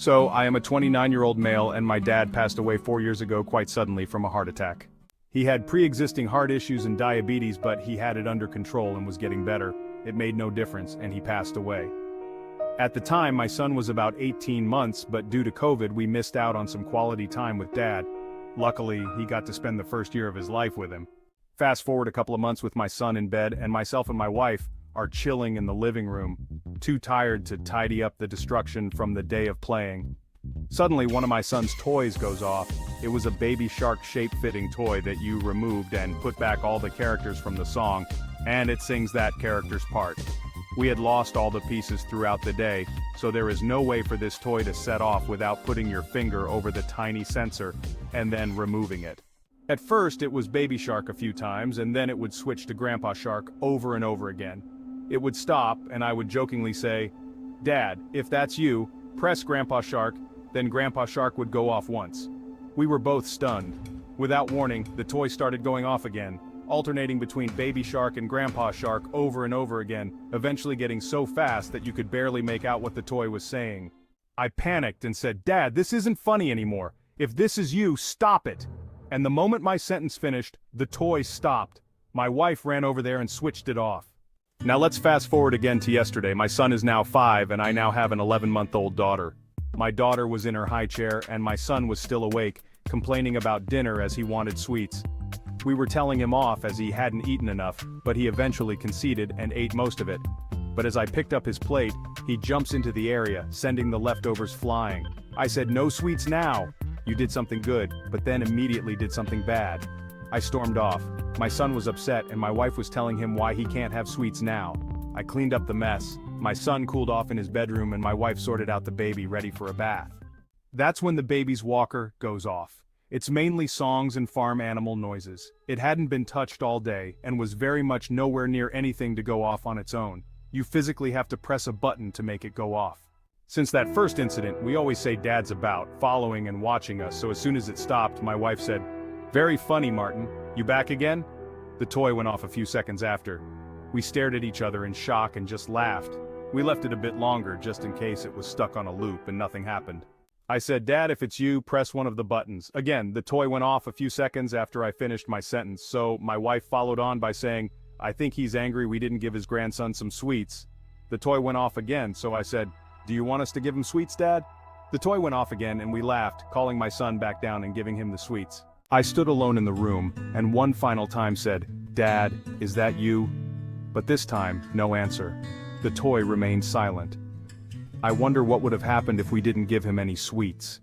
So, I am a 29-year-old male and my dad passed away 4 years ago quite suddenly from a heart attack. He had pre-existing heart issues and diabetes, but he had it under control and was getting better. It made no difference and he passed away. At the time, my son was about 18 months, but due to COVID we missed out on some quality time with dad. Luckily, he got to spend the first year of his life with him. Fast forward a couple of months with my son in bed, and myself and my wife are chilling in the living room, too tired to tidy up the destruction from the day of playing. Suddenly, one of my son's toys goes off. It was a baby shark shape-fitting toy that you removed and put back all the characters from the song, and it sings that character's part. We had lost all the pieces throughout the day, so there is no way for this toy to set off without putting your finger over the tiny sensor and then removing it. At first, it was Baby Shark a few times, and then it would switch to Grandpa Shark over and over again. It would stop, and I would jokingly say, "Dad, if that's you, press Grandpa Shark," then Grandpa Shark would go off once. We were both stunned. Without warning, the toy started going off again, alternating between Baby Shark and Grandpa Shark over and over again, eventually getting so fast that you could barely make out what the toy was saying. I panicked and said, "Dad, this isn't funny anymore. If this is you, stop it." And the moment my sentence finished, the toy stopped. My wife ran over there and switched it off. Now let's fast forward again to yesterday. My son is now 5 and I now have an 11-month-old daughter. My daughter was in her high chair and my son was still awake, complaining about dinner as he wanted sweets. We were telling him off as he hadn't eaten enough, but he eventually conceded and ate most of it. But as I picked up his plate, he jumps into the area, sending the leftovers flying. I said, "No sweets now. You did something good," but then immediately did something bad. I stormed off. My son was upset and my wife was telling him why he can't have sweets now. I cleaned up the mess. My son cooled off in his bedroom and my wife sorted out the baby ready for a bath. That's when the baby's walker goes off. It's mainly songs and farm animal noises. It hadn't been touched all day and was very much nowhere near anything to go off on its own. You physically have to press a button to make it go off. Since that first incident, we always say Dad's about, following and watching us, so as soon as it stopped, my wife said, "Very funny, Martin. You back again?" The toy went off a few seconds after. We stared at each other in shock and just laughed. We left it a bit longer just in case it was stuck on a loop and nothing happened. I said, "Dad, if it's you, press one of the buttons." Again, the toy went off a few seconds after I finished my sentence, so my wife followed on by saying, "I think he's angry we didn't give his grandson some sweets." The toy went off again, so I said, "Do you want us to give him sweets, Dad?" The toy went off again and we laughed, calling my son back down and giving him the sweets. I stood alone in the room, and one final time said, "Dad, is that you?" But this time, no answer. The toy remained silent. I wonder what would have happened if we didn't give him any sweets.